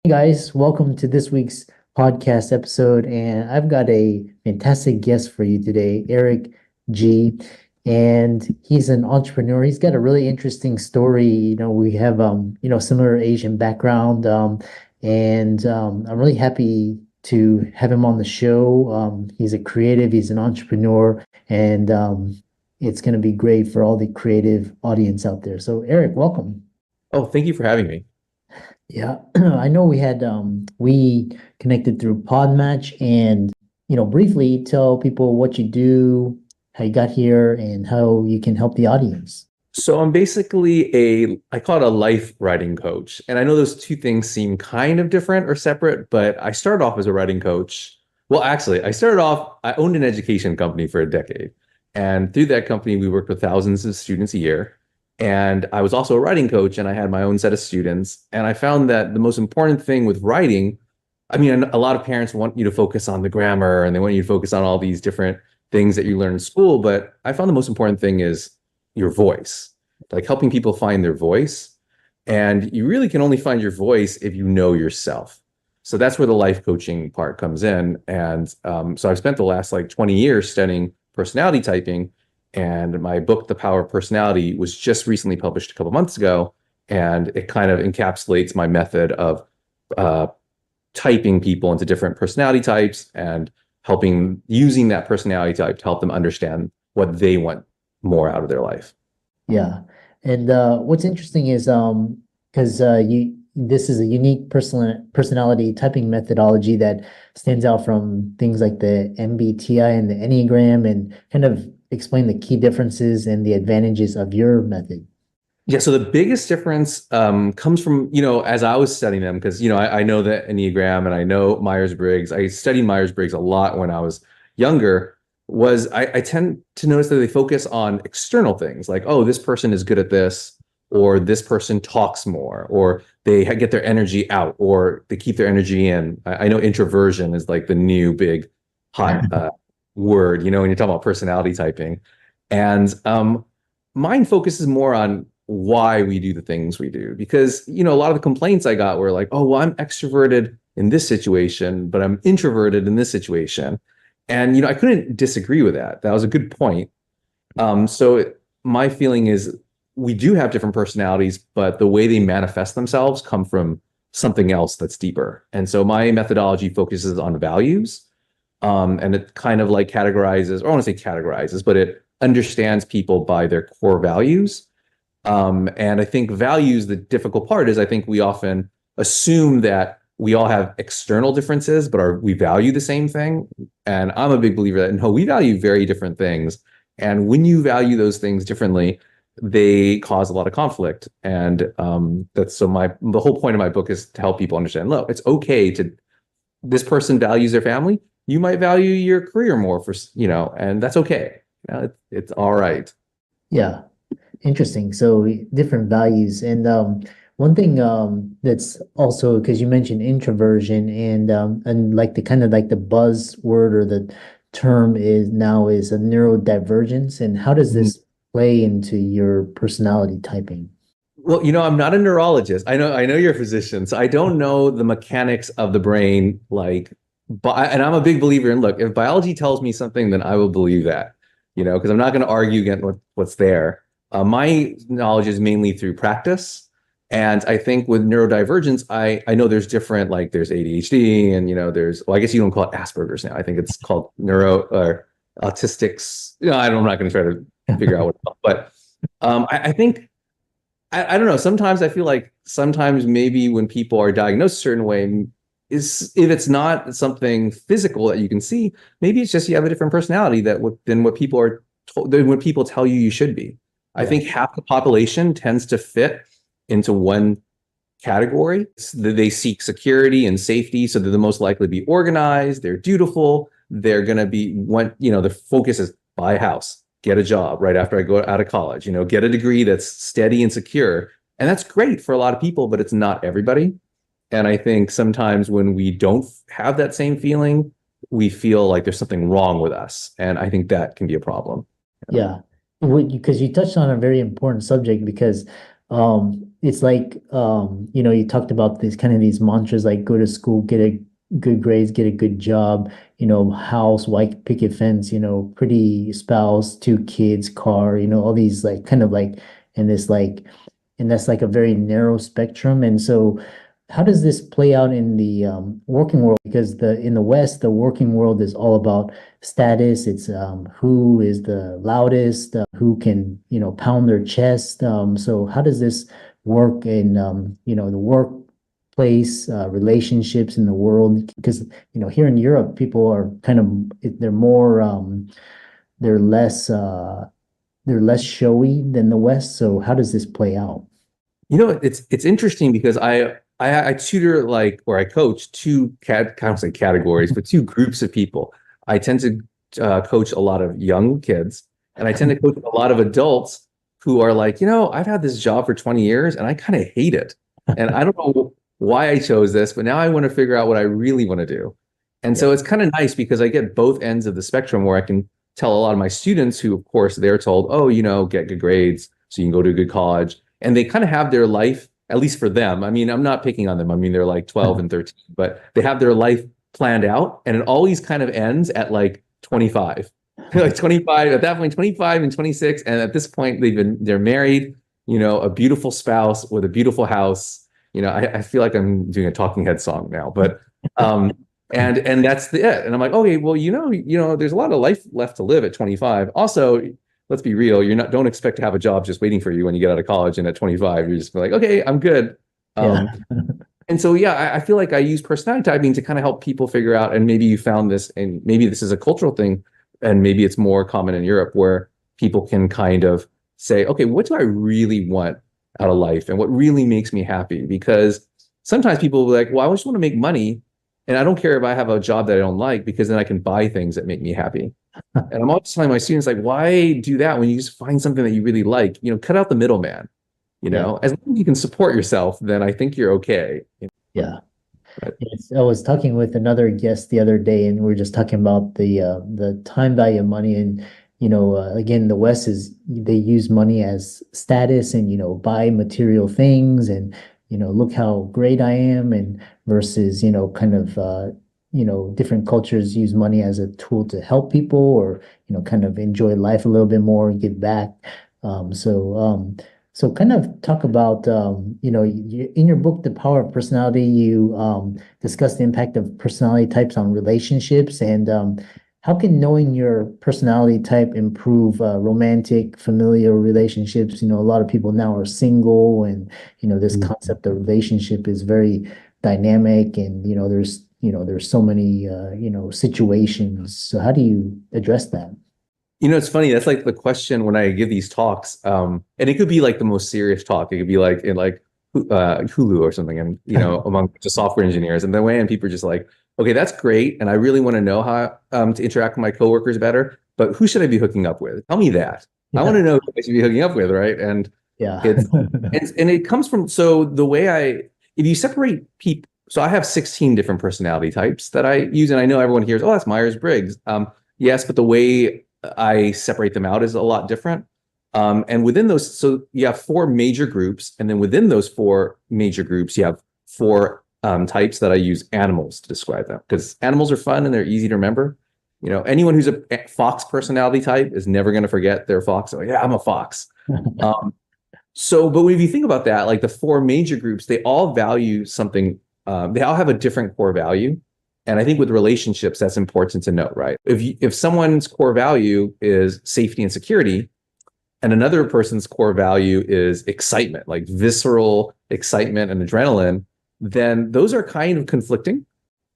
Guys, welcome to this week's podcast episode. And I've got a fantastic guest for you today, Eric G. And he's an entrepreneur. He's got a really interesting story. We have similar Asian background. I'm really happy to have him on the show. He's a creative, he's an entrepreneur, and it's going to be great for all the creative audience out there. So, Eric, welcome. Oh, thank you for having me. Yeah, I know we connected through Podmatch, and briefly tell people what you do, how you got here, and how you can help the audience. So I'm basically I call it a life writing coach. And I know those two things seem kind of different or separate, but I started off as a writing coach. Well, actually, I owned an education company for a decade. And through that company, we worked with thousands of students a year. And I was also a writing coach, and I had my own set of students. And I found that the most important thing with writing, I mean, a lot of parents want you to focus on the grammar and they want you to focus on all these different things that you learn in school. But I found the most important thing is your voice, like helping people find their voice. And you really can only find your voice if you know yourself. So that's where the life coaching part comes in. And so I've spent the last 20 years studying personality typing. And my book, The Power of Personality, was just recently published a couple months ago. And it kind of encapsulates my method of typing people into different personality types and using that personality type to help them understand what they want more out of their life. Yeah. And what's interesting is because this is a unique personality typing methodology that stands out from things like the MBTI and the Enneagram, and kind of explain the key differences and the advantages of your method. Yeah, so the biggest difference comes from, as I was studying them, because, I know the Enneagram and I know Myers-Briggs. I studied Myers-Briggs a lot when I was younger. I tend to notice that they focus on external things like, oh, this person is good at this, or this person talks more, or they get their energy out, or they keep their energy in. I know introversion is like the new big hot word, when you're talking about personality typing. And mine focuses more on why we do the things we do. Because, a lot of the complaints I got were like, oh, well, I'm extroverted in this situation, but I'm introverted in this situation. And, I couldn't disagree with that. That was a good point. My feeling is we do have different personalities, but the way they manifest themselves come from something else that's deeper. And so my methodology focuses on values. And it kind of categorizes, or I want to say categorizes, but it understands people by their core values. And I think values, the difficult part is I think we often assume that we all have external differences, but we value the same thing. And I'm a big believer that no, we value very different things. And when you value those things differently, they cause a lot of conflict. And the whole point of my book is to help people understand, look, it's okay this person values their family. You might value your career more and that's okay. It's all right. Yeah. Interesting. So different values. And one thing that's also, because you mentioned introversion, and like the kind of like the buzzword or the term is a neurodivergence. And how does this play into your personality typing? Well, I'm not a neurologist. I know you're a physician, so I don't know the mechanics of the brain, and I'm a big believer in, look, if biology tells me something, then I will believe that, because I'm not going to argue against what's there. My knowledge is mainly through practice. And I think with neurodivergence, I know there's different, there's ADHD and, I guess you don't call it Asperger's now. I think it's called or autistics. I'm not going to try to figure out what it's called. But I think, I don't know, sometimes I feel like sometimes maybe when people are diagnosed a certain way, if it's not something physical that you can see, maybe it's just you have a different personality than what people tell you should be. I think half the population tends to fit into one category. They seek security and safety, so they're the most likely to be organized, they're dutiful, they're going to be, the focus is buy a house, get a job right after I go out of college, get a degree that's steady and secure. And that's great for a lot of people, but it's not everybody. And I think sometimes when we don't have that same feeling, we feel like there's something wrong with us. And I think that can be a problem. Yeah. Because you touched on a very important subject, because it's like you talked about these kind of these mantras like go to school, get a good grades, get a good job, house, white picket fence, pretty spouse, two kids, car, all these like kind of like and this like and that's like a very narrow spectrum. And so how does this play out in the working world? Because the in the West, the working world is all about status. It's who is the loudest, who can, pound their chest. So how does this work in, the workplace, relationships in the world? Because, here in Europe, people are kind of, they're more, they're less, they're less showy than the West. So how does this play out? It's interesting because I tutor like or I coach two kind of say categories, but two groups of people. I tend to coach a lot of young kids, and I tend to coach a lot of adults who are like, I've had this job for 20 years and I kind of hate it, and I don't know why I chose this, but now I want to figure out what I really want to do. And Yeah. so it's kind of nice because I get both ends of the spectrum where I can tell a lot of my students who, of course, they're told, oh, get good grades so you can go to a good college. And they kind of have their life, at least for them. I mean, I'm not picking on them. I mean, they're like 12 and 13, but they have their life planned out. And it always kind of ends at like 25. Like 25, at that point, 25 and 26. And at this point, they're married, a beautiful spouse with a beautiful house. I feel like I'm doing a Talking Head song now, but and that's it. And I'm like, okay, well, there's a lot of life left to live at 25. Also, let's be real, don't expect to have a job just waiting for you when you get out of college. And at 25, you're just like, okay, I'm good. Yeah. And so, yeah, I feel like I use personality typing to kind of help people figure out, and maybe you found this, and maybe this is a cultural thing, and maybe it's more common in Europe where people can kind of say, okay, what do I really want out of life and what really makes me happy? Because sometimes people will be like, well, I just want to make money. And I don't care if I have a job that I don't like because then I can buy things that make me happy. And I'm always telling my students, like, why do that when you just find something that you really like? Cut out the middleman. Yeah. As long as you can support yourself, then I think you're okay. Yeah. But Yes, I was talking with another guest the other day, and we were just talking about the time value of money, and again, the West is they use money as status, and buy material things, and look how great I am, and versus kind of different cultures use money as a tool to help people, or kind of enjoy life a little bit more, give back. So kind of talk about, in your book, The Power of Personality, you discuss the impact of personality types on relationships, and how can knowing your personality type improve romantic, familial relationships? A lot of people now are single, and this concept of relationship is very dynamic, and there's so many situations. So how do you address that? it's funny. That's like the question when I give these talks. And it could be like the most serious talk. It could be like in like Hulu or something, and among just software engineers. And the way and people are just like, okay, that's great, and I really want to know how to interact with my coworkers better. But who should I be hooking up with? Tell me that. I want to know who I should be hooking up with, right? And Yeah. it's and it comes from so the way if you separate people. So I have 16 different personality types that I use, and I know everyone hears, oh, that's Myers-Briggs. Yes, but the way I separate them out is a lot different. And within those, so you have four major groups, and then within those four major groups, you have four types that I use animals to describe them, because animals are fun and they're easy to remember. Anyone who's a fox personality type is never going to forget their fox. So yeah, I'm a fox. But if you think about that, like the four major groups, they all value something. They all have a different core value. And I think with relationships, that's important to note, right? If someone's core value is safety and security, and another person's core value is excitement, like visceral excitement and adrenaline, then those are kind of conflicting.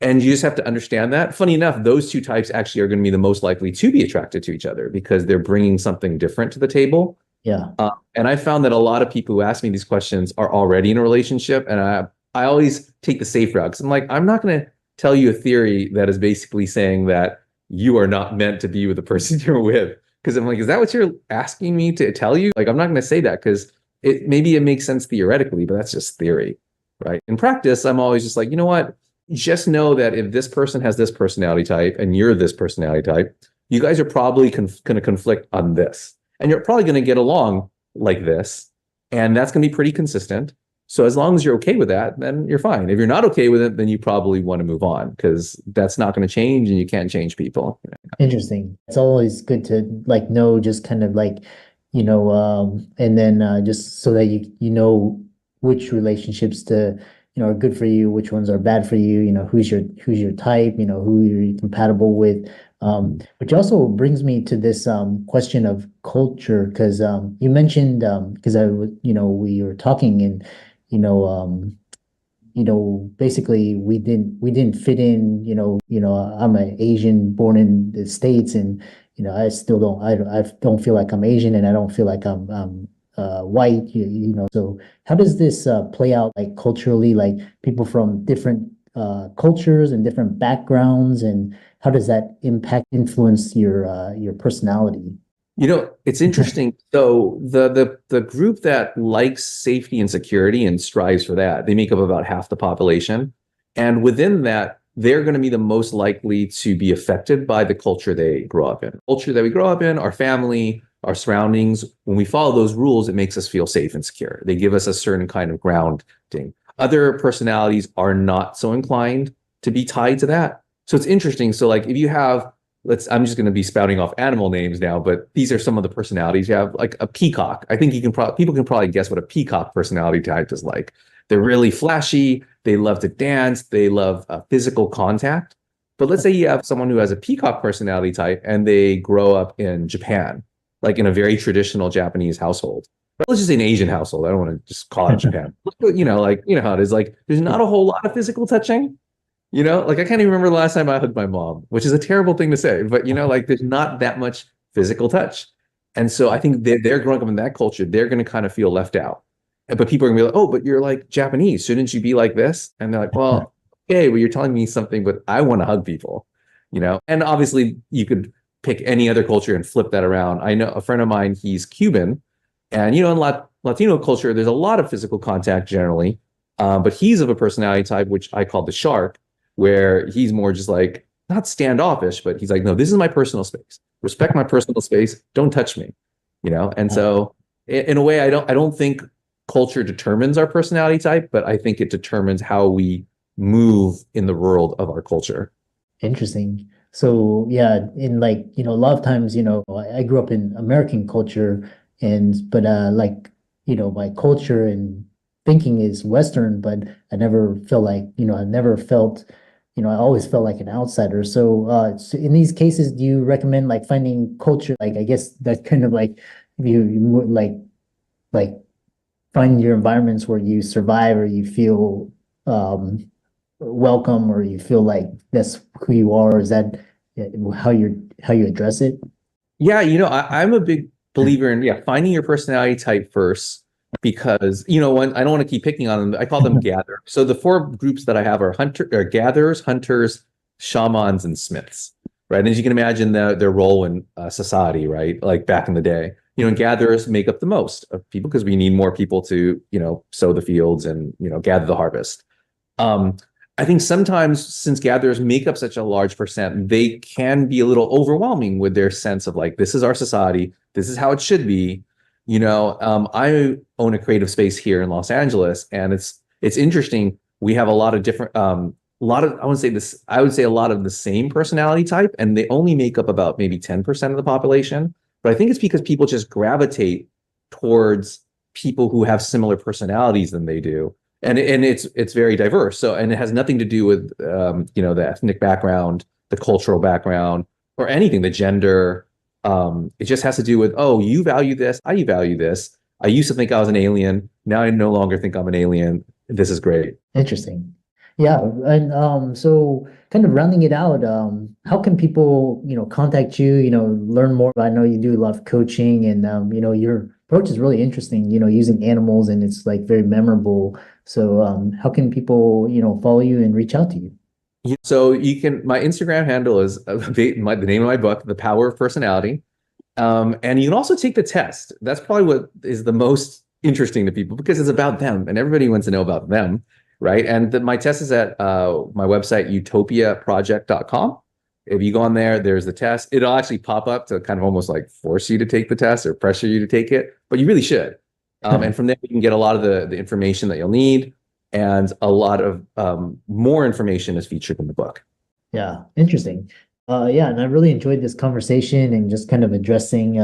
And you just have to understand that. Funny enough, those two types actually are going to be the most likely to be attracted to each other because they're bringing something different to the table. Yeah. And I found that a lot of people who ask me these questions are already in a relationship. And I always take the safe route, because I'm like, I'm not going to tell you a theory that is basically saying that you are not meant to be with the person you're with. Because I'm like, is that what you're asking me to tell you? Like, I'm not going to say that, because maybe it makes sense theoretically, but that's just theory, right? In practice, I'm always just like, you know what? Just know that if this person has this personality type and you're this personality type, you guys are probably going to conflict on this. And you're probably going to get along like this. And that's going to be pretty consistent. So as long as you're okay with that, then you're fine. If you're not okay with it, then you probably want to move on because that's not going to change and you can't change people. Interesting. It's always good to like know just kind of like, and then just so that you know which relationships to, are good for you, which ones are bad for you, who's your type, who you're compatible with. Which also brings me to this question of culture, because you mentioned because we were talking and you know um basically we didn't fit in, I'm an Asian born in the States, and I still I don't feel like I'm Asian, and I don't feel like I'm white, so how does this play out like culturally, like people from different cultures and different backgrounds, and how does that influence your personality? It's interesting. So the group that likes safety and security and strives for that, they make up about half the population. And within that, they're going to be the most likely to be affected by the culture they grow up in. Culture that we grow up in, our family, our surroundings, when we follow those rules, it makes us feel safe and secure. They give us a certain kind of grounding. Other personalities are not so inclined to be tied to that. So it's interesting. So like if you have, I'm just going to be spouting off animal names now, but these are some of the personalities you have, like a peacock. I think people can probably guess what a peacock personality type is like. They're really flashy. They love to dance. They love physical contact. But let's say you have someone who has a peacock personality type and they grow up in Japan, like in a very traditional Japanese household. But let's just say an Asian household. I don't want to just call it Japan. Like, how it is. Like, there's not a whole lot of physical touching. Like I can't even remember the last time I hugged my mom, which is a terrible thing to say, but like there's not that much physical touch. And so I think they're growing up in that culture. They're going to kind of feel left out. But people are going to be like, oh, but you're like Japanese. Shouldn't you be like this? And they're like, well, okay, well, you're telling me something, but I want to hug people, And obviously you could pick any other culture and flip that around. I know a friend of mine, he's Cuban. And, in Latino culture, there's a lot of physical contact generally. But he's of a personality type, which I call the shark, where he's more just like not standoffish, but he's like, no, this is my personal space. Respect my personal space. Don't touch me, And so, in a way, I don't think culture determines our personality type, but I think it determines how we move in the world of our culture. Interesting. So yeah, in like, a lot of times, I grew up in American culture, but like, my culture and thinking is Western, but I never felt like, I always felt like an outsider. So in these cases, do you recommend like finding culture? Like, I guess that's kind of like you would like find your environments where you survive, or you feel welcome, or you feel like that's who you are. Is that how you address it? Yeah, I'm a big believer in finding your personality type first, because when I don't want to keep picking on them, I call them gather. So the four groups that I have are gatherers, hunters, shamans, and smiths, right? And as you can imagine, their role in society, right? Like back in the day, and gatherers make up the most of people because we need more people to sow the fields and gather the harvest. I think sometimes, since gatherers make up such a large percent, they can be a little overwhelming with their sense of like, this is our society, this is how it should be. I own a creative space here in Los Angeles, and it's interesting. We have a lot of different, I would say a lot of the same personality type, and they only make up about maybe 10% of the population. But I think it's because people just gravitate towards people who have similar personalities than they do. And it's very diverse. So, and it has nothing to do with, the ethnic background, the cultural background, or anything, the gender. It just has to do with, oh, you value this, I value this. I used to think I was an alien. Now I no longer think I'm an alien. This is great. Interesting. Yeah, and so kind of rounding it out, how can people, contact you, learn more? I know you do a lot of coaching, and your approach is really interesting, using animals, and it's like very memorable. So how can people, follow you and reach out to you? So my Instagram handle is the name of my book, The Power of Personality. And you can also take the test. That's probably what is the most interesting to people, because it's about them and everybody wants to know about them. Right. And my test is at my website, utopiaproject.com. If you go on there, there's the test. It'll actually pop up to kind of almost like force you to take the test or pressure you to take it, but you really should. And from there, you can get a lot of the information that you'll need, and a lot of more information is featured in the book. Yeah, interesting. Yeah, and I really enjoyed this conversation and just kind of addressing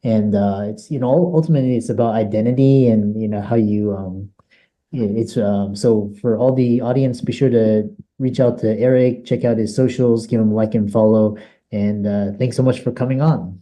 and it's ultimately it's about identity and how you it's so for all the audience, be sure to reach out to Eric, check out his socials, give him a like and follow, and thanks so much for coming on.